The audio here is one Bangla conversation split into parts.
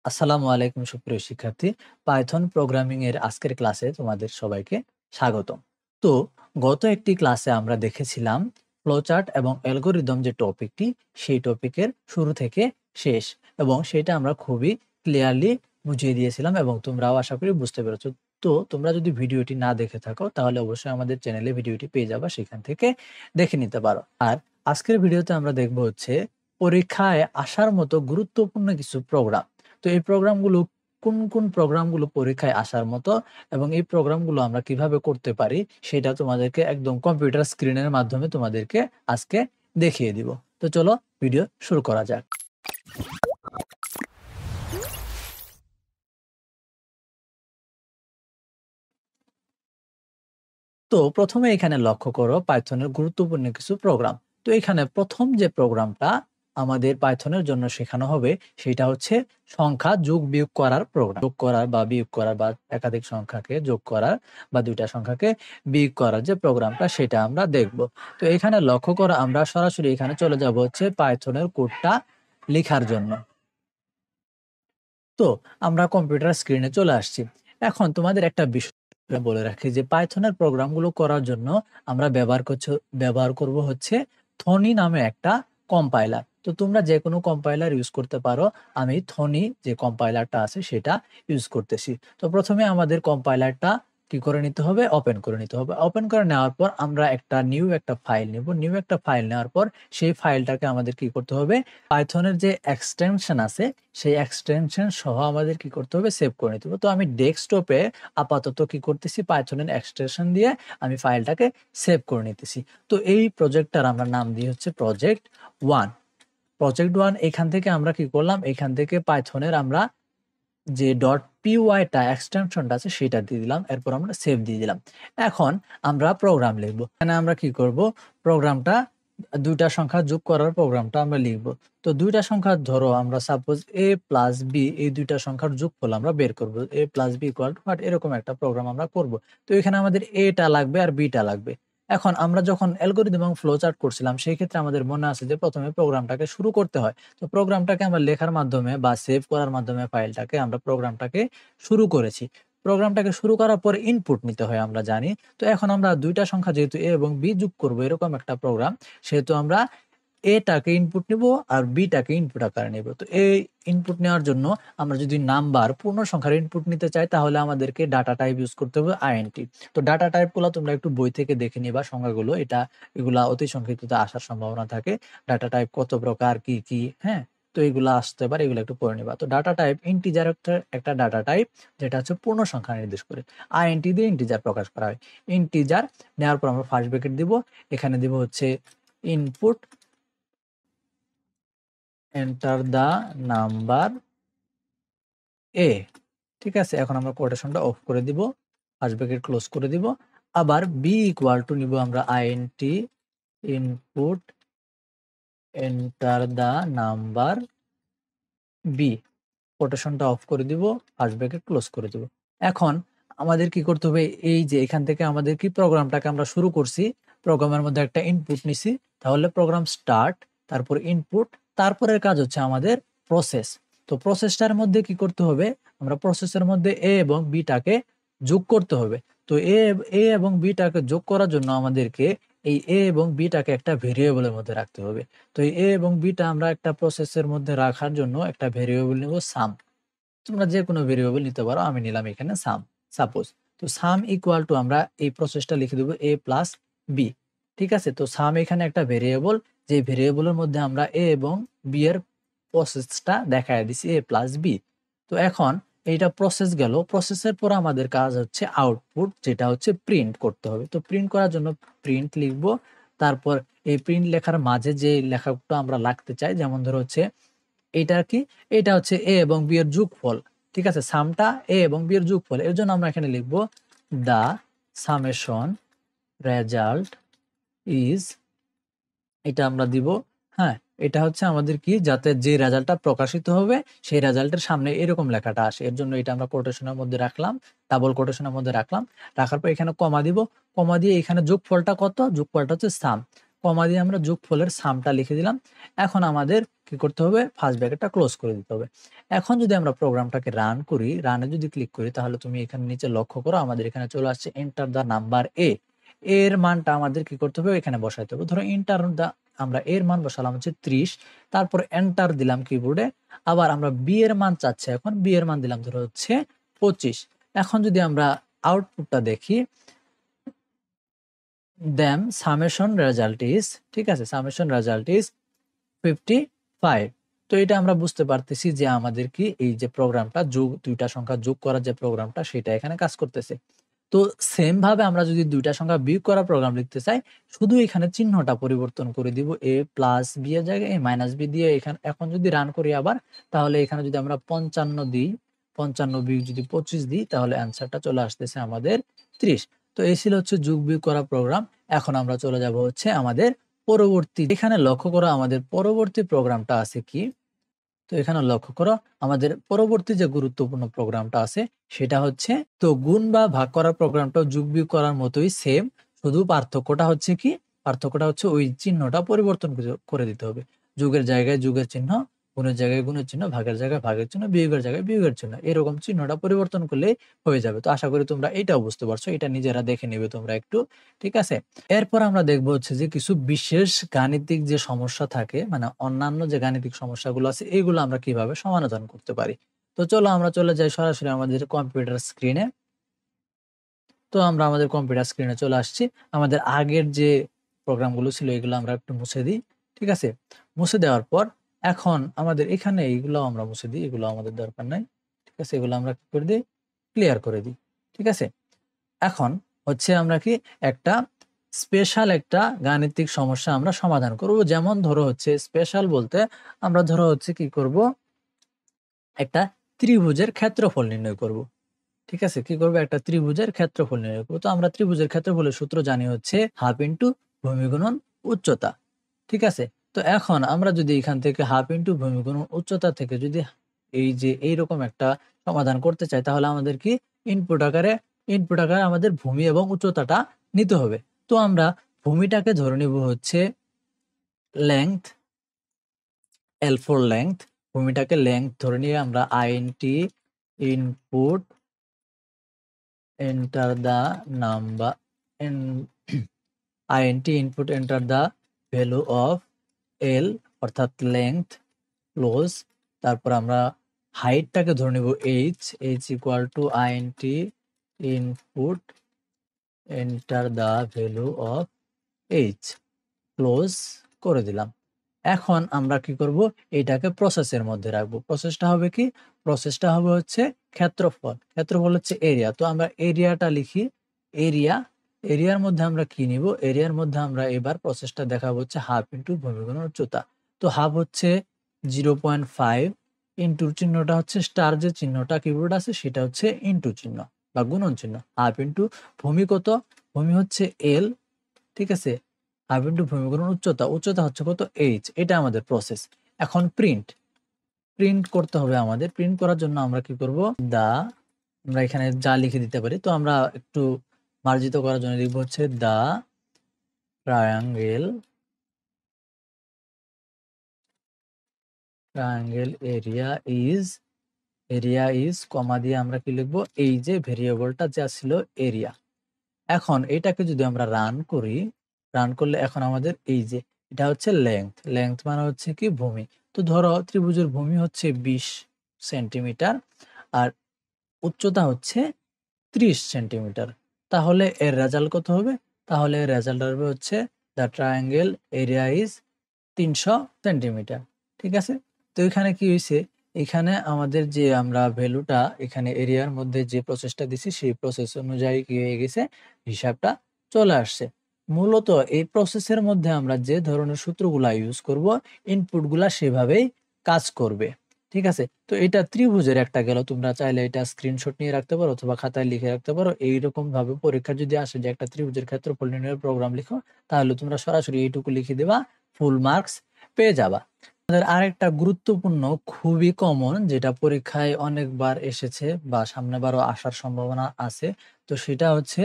আসসালামু আলাইকুম সুপ্রিয় শিক্ষার্থী। পাইথন প্রোগ্রামিং এর আজকের ক্লাসে তোমাদের সবাইকে স্বাগতম। তো গত একটি ক্লাসে আমরা দেখেছিলাম ফ্লোচার্ট এবং অ্যালগরিদম যে টপিকটি, সেই টপিকের শুরু থেকে শেষ, এবং সেটা আমরা খুবই ক্লিয়ারলি বুঝিয়ে দিয়েছিলাম এবং তোমরাও আশা করি বুঝতে পেরেছো। তো তোমরা যদি ভিডিওটি না দেখে থাকো তাহলে অবশ্যই আমাদের চ্যানেলে ভিডিওটি পেয়ে যাবা, সেখান থেকে দেখে নিতে পারো। আর আজকের ভিডিওতে আমরা দেখব হচ্ছে পরীক্ষায় আসার মতো গুরুত্বপূর্ণ কিছু প্রোগ্রাম। তো এই প্রোগ্রামগুলো কোন প্রোগ্রামগুলো পরীক্ষায় আসার মতো এবং এই প্রোগ্রামগুলো আমরা কিভাবে করতে পারি সেটা তোমাদেরকে একদম কম্পিউটার স্ক্রিনের মাধ্যমে তোমাদেরকে আজকে দেখিয়ে দিব। তো চলো ভিডিও শুরু করা যাক। তো প্রথমে এখানে লক্ষ্য করো পাইথনের গুরুত্বপূর্ণ কিছু প্রোগ্রাম। তো এখানে প্রথম যে প্রোগ্রামটা আমাদের পাইথনের জন্য শেখানো হবে সেটা হচ্ছে সংখ্যা যোগ বিয়োগ করার প্রোগ্রাম। যোগ করার বা বিয়োগ করার বা একাধিক সংখ্যাকে যোগ করার বা দুইটা সংখ্যাকে বিয়োগ করার যে প্রোগ্রামটা সেটা আমরা দেখব। তো এখানে লক্ষ্য করো আমরা সরাসরি এখানে চলে যাব হচ্ছে পাইথনের কোডটা লেখার জন্য। তো আমরা কম্পিউটার স্ক্রিনে চলে আসছি। এখন তোমাদের একটা বিষয় বলে রাখি যে পাইথনের প্রোগ্রামগুলো করার জন্য আমরা ব্যবহার করব হচ্ছে থনি নামে একটা কম্পাইলার। তো তোমরা যে কোনো কম্পাইলার ইউজ করতে পারো। আমি থনি যে কম্পাইলারটা আছে সেটা ইউজ করতেছি। তো প্রথমে আমাদের কম্পাইলারটা কি করে নিতে হবে, ওপেন করে নিতে হবে। ওপেন করে নেওয়ার পর আমরা নিউ একটা ফাইল নেব। নিউ একটা ফাইল নেওয়ার পর সেই ফাইলটাকে আমাদের কি করতে হবে, পাইথনের যে এক্সটেনশন আছে সেই এক্সটেনশন সহ আমাদের কি করতে হবে, সেভ করে নিতে হবে। তো আমি ডেস্কটপে আপাতত কি করতেছি, পাইথনের এক্সটেনশন দিয়ে আমি ফাইলটাকে সেভ করে নিতেছি। তো এই প্রজেক্টটার আমরা নাম দিয়ে হচ্ছে প্রজেক্ট 1। প্রজেক্ট 1 এখান থেকে আমরা কি করলাম, এখান থেকে পাইথনের আমরা যে .py এক্সটেনশনটা আছে সেটা দিয়ে দিলাম, এরপর আমরা সেভ দিয়ে দিলাম। এখন আমরা প্রোগ্রাম লিখবো। এখানে আমরা কি করব, প্রোগ্রামটা দুইটা সংখ্যা যোগ করার প্রোগ্রামটা আমরা লিখব। তো দুইটা সংখ্যা ধরো আমরা সাপোজ a প্লাস বি, এই দুইটা সংখ্যার যোগফল আমরা বের করব। a plus B equal to what, এরকম একটা প্রোগ্রাম আমরা করব। তো এখানে আমাদের a-টা লাগবে আর b-টা লাগবে। এখন আমরা যখন অ্যালগরিদম এবং ফ্লো চার্ট করছিলাম সেই ক্ষেত্রে আমাদের মনে আছে যে প্রথমে প্রোগ্রামটাকে শুরু করতে হয়। তো প্রোগ্রামটাকে আমরা লেখার মাধ্যমে বা সেভ করার মাধ্যমে ফাইলটাকে আমরা প্রোগ্রামটাকে শুরু করেছি। প্রোগ্রামটাকে শুরু করার পরে ইনপুট নিতে হয় আমরা জানি। তো এখন আমরা দুইটা সংখ্যা যেহেতু a এবং b যোগ করব এরকম একটা প্রোগ্রাম, সেহেতু আমরা টাকে ইনপুট নিব আর টাকে ইনপুট আকারে নিব। তো এই ইনপুট নেওয়ার জন্য আমরা যদি নাম্বার পূর্ণ সংখ্যার ইনপুট নিতে চাই তাহলে আমাদেরকে ডাটা টাইপ ইউজ করতে হবে আইএনটি। তো ডাটা টাইপগুলো তোমরা একটু বই থেকে দেখে নিবা সংখ্যাগুলো, এগুলা অতি সংক্ষিপ্ততে আসার সম্ভাবনা থাকে। ডাটা টাইপ কত প্রকার, কি কি, হ্যাঁ, তো এগুলা আসতে পারে, এগুলো একটু পড়ে নিবা। তো ডাটা টাইপ ইন্টিজার একটা ডাটা টাইপ যেটা হচ্ছে পূর্ণ সংখ্যা নির্দেশ করে। আইএনটি দিয়ে ইন্টিজার প্রকাশ করা হয়। ইন্টিজার নেওয়ার পর আমরা ফার্স্ট ব্র্যাকেট দিব, এখানে দিব হচ্ছে ইনপুট, এন্টার দা নাম্বার এ। ঠিক আছে, এখন আমরা কোটেশনটা অফ করে দিব, ফার্স্ট ব্র্যাকেট ক্লোজ করে দিব। আবার বি ইকুয়াল টু নিব আমরা INT input enter the number b, কোটেশনটা অফ করে দিব, ফার্স্ট ব্র্যাকেট ক্লোজ করে দিব। এখন আমাদের কি করতে হবে, এই যে এখান থেকে আমাদের কি প্রোগ্রামটাকে আমরা শুরু করছি, প্রোগ্রামের মধ্যে একটা ইনপুট নিছি, তাহলে প্রোগ্রাম স্টার্ট, তারপর ইনপুট, তারপরের কাজ হচ্ছে আমাদের প্রসেস। তো প্রসেসটার মধ্যে কি করতে হবে, আমরা প্রসেসের মধ্যে এ এবং বিটাকে যোগ করতে হবে। তো এ এবং বিটাকে যোগ করার জন্য আমাদেরকে এই এ এবং বিটাকে একটা ভেরিয়েবলের মধ্যে রাখতে হবে। তো এই এ এবং বিটা আমরা একটা প্রসেসের মধ্যে রাখার জন্য একটা ভেরিয়েবল নেব সাম। তোমরা যে কোনো ভেরিয়েবল নিতে পারো, আমি নিলাম এখানে সাম সাপোজ। তো সাম ইকুয়াল টু আমরা এই প্রসেসটা লিখে দেবো a প্লাস বি। ঠিক আছে, তো সাম এখানে একটা ভেরিয়েবল, যে ভেরিয়েবলের মধ্যে আমরা a এবং b এর প্রসেসটা দেখায় দিছি a প্লাস বি। তো এখন এইটা প্রসেস গেল, প্রসেসের পর আমাদের কাজ হচ্ছে আউটপুট, যেটা হচ্ছে প্রিন্ট করতে হবে। তো প্রিন্ট করার জন্য প্রিন্ট লিখবো। তারপর এই প্রিন্ট লেখার মাঝে যে লেখাটা আমরা রাখতে চাই, যেমন ধরো হচ্ছে এটা কি, এটা হচ্ছে এ এবং বি এর যোগফল। ঠিক আছে, সামটা এ এবং বি এর যোগফল, এর জন্য আমরা এখানে লিখব দা সামেশন রেজাল্ট ইজ, এটা আমরা দিব। হ্যাঁ, এটা হচ্ছে আমাদের কি, যাতে যে রেজাল্টটা প্রকাশিত হবে সেই রেজাল্টের সামনে এরকম লেখাটা আসে, এর জন্য এটা আমরা কোটেশনের মধ্যে রাখলাম, ডাবল কোটেশনের মধ্যে রাখলাম। রাখার পর এখানে কমা দিব, কমা দিয়ে এখানে যোগফলটা কত, যোগফলটা হচ্ছে সাম। কমা দিয়ে আমরা যোগফলের সামটা লিখে দিলাম। এখন আমাদের কি করতে হবে, ফার্স্ট ব্র্যাকেটটা ক্লোজ করে দিতে হবে। এখন যদি আমরা প্রোগ্রামটাকে রান করি, রানে যদি ক্লিক করি, তাহলে তুমি এখানে নিচে লক্ষ্য করো, আমাদের এখানে চলে আসছে এন্টার দ্য নাম্বার এ। এর মানটা আমাদের কি করতে হবে, এখানে বসাইতে হবে। ধরো এন্টার দা, আমরা এর মান বসালাম হচ্ছে 30, তারপর এন্টার দিলাম কিবোর্ডে। আবার আমরা বি এর মান চাচ্ছি, এখন বি এর মান দিলাম ধরো হচ্ছে 25। এখন যদি আমরা আউটপুটটা দেখি, দেন সামেশন রেজাল্ট ইজ, ঠিক আছে, সামেশন রেজাল্ট ইজ 55। তো এটা আমরা বুঝতে পারতেছি যে আমাদের কি এই যে প্রোগ্রামটা যোগ, দুইটা সংখ্যা যোগ করার যে প্রোগ্রামটা, সেটা এখানে কাজ করতেছে। তো সেম ভাবে আমরা যদি দুইটা সংখ্যা বিয়োগ করা প্রোগ্রাম লিখতে চাই, শুধু এখানে চিহ্নটা পরিবর্তন করে দিব, এ প্লাস বি এর জায়গায় এ মাইনাস বি দিয়ে এখানে এখন যদি রান করি আবার, তাহলে এখানে যদি আমরা 55 দিই, 55 বিয়োগ যদি 25 দিই, তাহলে অ্যান্সারটা চলে আসতেছে আমাদের 30। তো এই ছিল হচ্ছে যোগ বিয়োগ করা প্রোগ্রাম। এখন আমরা চলে যাব হচ্ছে আমাদের পরবর্তী, এখানে লক্ষ্য করো আমাদের পরবর্তী প্রোগ্রামটা আছে কি। তো এখানে লক্ষ্য করো আমাদের পরবর্তী যে গুরুত্বপূর্ণ প্রোগ্রামটা আছে সেটা হচ্ছে, তো গুণ বা ভাগ করার প্রোগ্রামটা যোগ বিয়োগ করার মতোই সেম, শুধু পার্থক্যটা হচ্ছে কি, পার্থক্যটা হচ্ছে ওই চিহ্নটা পরিবর্তন করে দিতে হবে। যোগের জায়গায় যোগের চিহ্ন, গুণের জায়গায় গুণের চিহ্ন, ভাগের জায়গায় ভাগের চিহ্ন, বিয়োগের জায়গায় বিয়োগের চিহ্ন, এরকম চিহ্নটা পরিবর্তন করলেই হয়ে যাবে। তো আশা করি তোমরা এটাও বুঝতে পারছো, এটা নিজেরা দেখে নেবে তোমরা একটু, ঠিক আছে। এরপর আমরা দেখবো হচ্ছে যে কিছু বিশেষ গাণিতিক যে সমস্যা থাকে, মানে অন্যান্য যে গাণিতিক সমস্যাগুলো আছে, এগুলো আমরা কিভাবে সমাধান করতে পারি। তো চলো আমরা চলে যাই সরাসরি আমাদের কম্পিউটার স্ক্রিনে। তো আমরা আমাদের কম্পিউটার স্ক্রিনে চলে আসছি। আমাদের আগের যে প্রোগ্রামগুলো ছিল এগুলো আমরা একটু মুছে দিই, ঠিক আছে। মুছে দেওয়ার পর এখন আমাদের এখানে এইগুলো আমরা মুছে দিই, এগুলো আমাদের দরকার নাই, ঠিক আছে। এগুলো আমরা কি করে দিই, ক্লিয়ার করে দিই, ঠিক আছে। এখন হচ্ছে আমরা কি একটা স্পেশাল একটা গাণিতিক সমস্যা আমরা সমাধান করব। যেমন ধরো হচ্ছে স্পেশাল বলতে আমরা ধরো হচ্ছে কি করব, একটা ত্রিভুজের ক্ষেত্রফল নির্ণয় করব, ঠিক আছে। কি করব, একটা ত্রিভুজের ক্ষেত্রফল নির্ণয় করব। তো আমরা ত্রিভুজের ক্ষেত্রফলের সূত্র জানি হচ্ছে হাফ ইন্টু ভূমি গুণন উচ্চতা, ঠিক আছে। তো এখন আমরা যদি এখান থেকে হাফ ইন্টু ভূমি গুণন উচ্চতা থেকে যদি এই যে এইরকম একটা সমাধান করতে চাই, তাহলে আমাদের কি ইনপুট আকারে আমাদের ভূমি এবং উচ্চতাটা নিতে হবে। তো আমরা ভূমিটাকে ধরে নিব হচ্ছে লেংথ, এল ফর লেংথ, ভূমিটাকে লেংথ ধরে নিয়ে আমরা INT input enter the number, INT input enter the value of l, অর্থাৎ লেংথ ক্লোজ। তারপর আমরা হাইটটাকে ধরে নিব h equal to INT input enter the value of h, close করে দিলাম। এখন আমরা কি করব, এটাকে প্রসেসের মধ্যে রাখবো। প্রসেসটা হবে কি, প্রসেসটা হবে হচ্ছে ক্ষেত্রফল, ক্ষেত্রফল হচ্ছে এরিয়া। তো আমরা এরিয়াটা লিখি, এরিয়া, এরিয়ার মধ্যে আমরা কি নিব, এরিয়ার মধ্যে আমরা এবার প্রসেসটা দেখাবো হচ্ছে হাফ ইন্টু ভূমি গুণন উচ্চতা। তো হাফ হচ্ছে 0.5, ইন্টুর চিহ্নটা হচ্ছে স্টার, যে চিহ্নটা কিবোর্ড আছে সেটা হচ্ছে ইন্টু চিহ্ন বা গুণন চিহ্ন। হাফ ইন্টু ভূমি কত, ভূমি হচ্ছে এল, ঠিক আছে। হাফ ইন্টু ভূমি গুণন উচ্চতা, উচ্চতা হচ্ছে কত এইচ, এটা আমাদের প্রসেস। এখন প্রিন্ট করতে হবে আমাদের। প্রিন্ট করার জন্য আমরা কি করব, দা, আমরা এখানে যা লিখে দিতে পারি। তো আমরা একটু মার্জিত করার জন্য লিখবো হচ্ছে দা ট্রায়াঙ্গেল, এরিয়া ইজ কমা দিয়ে আমরা কি লিখবো, এই যে ভেরিয়েবলটা যা ছিল এরিয়া। এখন এটাকে যদি আমরা রান করি, রান করলে এখন আমাদের এই যে এটা হচ্ছে লেংথ মানে হচ্ছে কি ভূমি। তো ধরো ত্রিভুজের ভূমি হচ্ছে 20 সেন্টিমিটার আর উচ্চতা হচ্ছে 30 সেন্টিমিটার। তাহলে এর রেজাল্ট কত হবে, তাহলে এর রেজাল্ট হবে হচ্ছে the triangle area is 300 centimetre, ঠিক আছে। তো এখানে কি হয়েছে, এখানে আমাদের যে আমরা ভ্যালুটা এখানে এরিয়ার মধ্যে যে প্রসেসটা দিছি সেই প্রসেস অনুযায়ী কি হয়ে গেছে, হিসাবটা চলে আসছে। মূলত এই প্রসেসের মধ্যে আমরা যে ধরনের সূত্রগুলা ইউজ করব, ইনপুটগুলা সেভাবেই কাজ করবে, ঠিক আছে। তো এটা ত্রিভুজের একটা গেল, তোমরা চাইলে এটা স্ক্রিনশট নিয়ে রাখতে পারো অথবা খাতায় লিখে রাখতে পারো। এইরকম ভাবে পরীক্ষা যদি আসে যে একটা ত্রিভুজের ক্ষেত্রফল নির্ণয়ের প্রোগ্রাম লিখো, তাহলে তোমরা সরাসরি এইটুকু লিখে দেবা, ফুল মার্কস পেয়ে যাবা। আমাদের আরেকটা গুরুত্বপূর্ণ, খুবই কমন, যেটা পরীক্ষায় অনেকবার এসেছে বা সামনেবারও আসার সম্ভাবনা আছে, তো সেটা হচ্ছে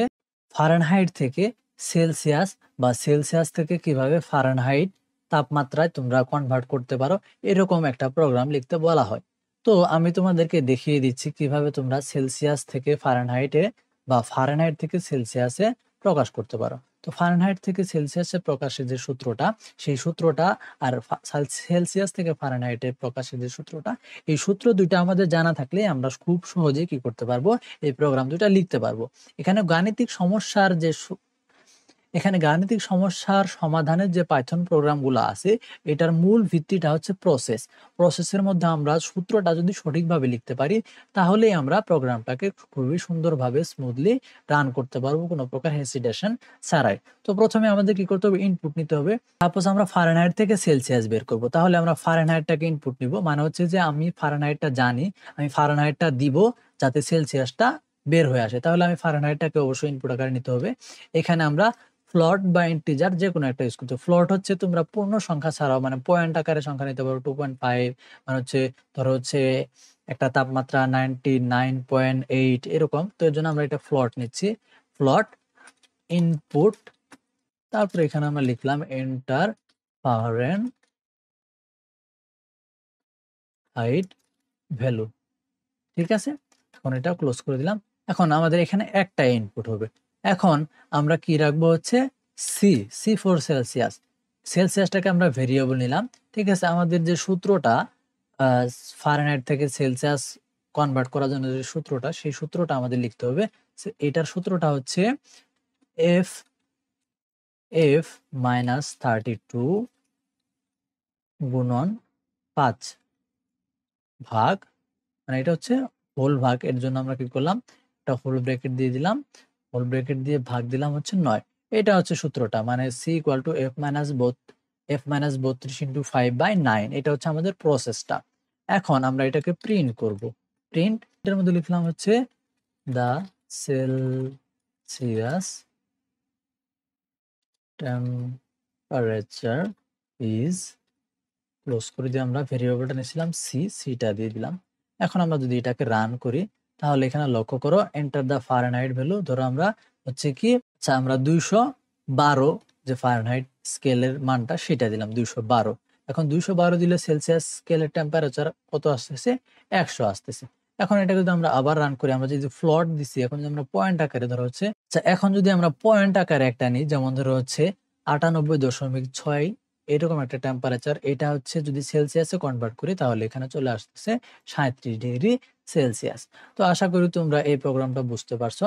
ফারেনহাইট থেকে সেলসিয়াস বা সেলসিয়াস থেকে কিভাবে ফারেনহাইট তাপমাত্রায় তোমরা কনভার্ট করতে পারো, এরকম একটা প্রোগ্রাম লিখতে বলা হয়। তো আমি তোমাদেরকে দেখিয়ে দিচ্ছি কিভাবে তোমরা সেলসিয়াস থেকে ফারেনহাইটে বা ফারেনহাইট থেকে সেলসিয়াসে প্রকাশ করতে পারো। তো ফারেনহাইট থেকে সেলসিয়াসে প্রকাশের যে সূত্রটা, সেই সূত্রটা আর সেলসিয়াস থেকে ফারেনহাইটে প্রকাশের যে সূত্রটা, এই সূত্র দুইটা আমাদের জানা থাকলে আমরা খুব সহজেই কি করতে পারবো, এই প্রোগ্রাম দুইটা লিখতে পারবো। এখানে গাণিতিক সমস্যার যে এখানে গাণিতিক সমস্যার সমাধানের যে পাইথন প্রোগ্রামগুলো আছে, এটার মূল ভিত্তিটা হচ্ছে প্রসেসের মধ্যে আমরা সূত্রটা যদি সঠিকভাবে লিখতে পারি, তাহলেই আমরা প্রোগ্রামটাকে খুবই সুন্দরভাবে স্মুথলি রান করতে পারবো, কোনো প্রকার হেসিটেশন ছাড়াই। তো প্রথমে আমাদের কি করতে হবে, ইনপুট নিতে হবে। সাপোজ আমরা ফারেনহাইট থেকে সেলসিয়াস বের করব, তাহলে আমরা ফারেনহাইটটাকে ইনপুট নিব, মানে হচ্ছে যে আমি ফারেনহাইটটা জানি, আমি ফারেনহাইটটা দিব যাতে সেলসিয়াসটা বের হয়ে আসে, তাহলে আমি ফারেনহাইটটাকে অবশ্যই ইনপুট আকারে নিতে হবে। এখানে আমরা ফ্লট বা ইন্টিজার যে কোনো একটা ইউজ করতে। ফ্লট হচ্ছে তোমরা পূর্ণ সংখ্যা ছাড়াও মানে পয়েন্ট আকারে সংখ্যা নিতে পারো, 2.5, মানে হচ্ছে ধরো হচ্ছে একটা তাপমাত্রা 99.8 এরকম। তো এর জন্য আমরা এটা ফ্লট নিচ্ছি, ফ্লট ইনপুট, তারপরে এখানে আমরা লিখলাম এন্টার ফারেনহাইট ভ্যালু। ঠিক আছে, এখন এটা ক্লোজ করে দিলাম। এখন আমাদের এখানে একটা ইনপুট হবে। এখন আমরা কি রাখবো হচ্ছে সি ফর সেলসিয়াস। সেলসিয়াসটাকে আমরা ভেরিয়েবল নিলাম। ঠিক আছে, আমাদের যে সূত্রটা ফারেনহাইট থেকে সেলসিয়াস কনভার্ট করার জন্য যে সূত্রটা, সেই সূত্রটা আমাদের লিখতে হবে। এটার সূত্রটা হচ্ছে এফ এফ মাইনাস 32 গুণন 5 ভাগ, মানে এটা হচ্ছে হোল ভাগ, এর জন্য আমরা কি করলাম, একটা হোল ব্র্যাকেট দিয়ে দিলাম, হোল ব্র্যাকেট দিয়ে ভাগ দিলাম হচ্ছে 9। এটা হচ্ছে সূত্রটা, মানে C equal to F minus 32 into 5/9। এটা হচ্ছে আমাদের প্রসেসটা। এখন আমরা এটাকে প্রিন্ট করব। প্রিন্ট এর মধ্যে লিখলাম হচ্ছে দা সেলসিয়াস টেম্পারেচার ইজ, ক্লোজ করে দিয়ে আমরা ভেরিয়েবলটা নিয়েছিলাম সিটা দিয়ে দিলাম। এখন আমরা যদি এটাকে রান করি, তাহলে এখানে লক্ষ্য করো এন্টার দ্য ফারেনহাইট ভ্যালু। ধরো আমরা হচ্ছে কি, আচ্ছা আমরা 212 যে ফারেনহাইট স্কেলের মানটা সেটা দিলাম 212। এখন 212 দিলে সেলসিয়াস স্কেলের টেম্পারেচার কত আসতেছে, 100 আসতেছে। এখন এটা যদি আমরা আবার রান করি, আমরা যদি ফ্লট দিছি, এখন যদি আমরা পয়েন্ট আকারে ধরো হচ্ছে, আচ্ছা এখন যদি আমরা পয়েন্ট আকারে একটা নিই, যেমন ধরো হচ্ছে 98.6 এরকম একটা টেম্পারেচার, এটা হচ্ছে যদি সেলসিয়াসে কনভার্ট করি, তাহলে এখানে চলে আসতেছে 37 ডিগ্রি সেলসিয়াস। তো আশা করি তোমরা এই প্রোগ্রামটা বুঝতে পারছো।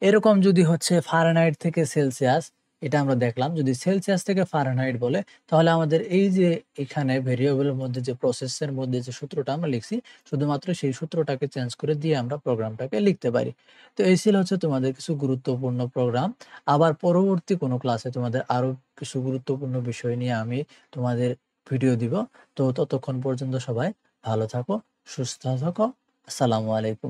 এরকম যদি হচ্ছে ফারেনহাইট থেকে সেলসিয়াস, এটা আমরা দেখলাম, যদি সেলসিয়াস থেকে ফারেনহাইট বলে, তাহলে আমাদের এই যে এখানে ভেরিয়েবলের মধ্যে যে প্রসেসের মধ্যে যে সূত্রটা আমরা লিখছি, শুধুমাত্র সেই সূত্রটাকে চেঞ্জ করে দিয়ে আমরা প্রোগ্রামটাকে লিখতে পারি। তো এই ছিল হচ্ছে তোমাদের কিছু গুরুত্বপূর্ণ প্রোগ্রাম। আবার পরবর্তী কোনো ক্লাসে তোমাদের আরো কিছু গুরুত্বপূর্ণ বিষয় নিয়ে আমি তোমাদের ভিডিও দিব। তো ততক্ষণ পর্যন্ত সবাই ভালো থাকো, সুস্থ থাকো। আসসালামু আলাইকুম।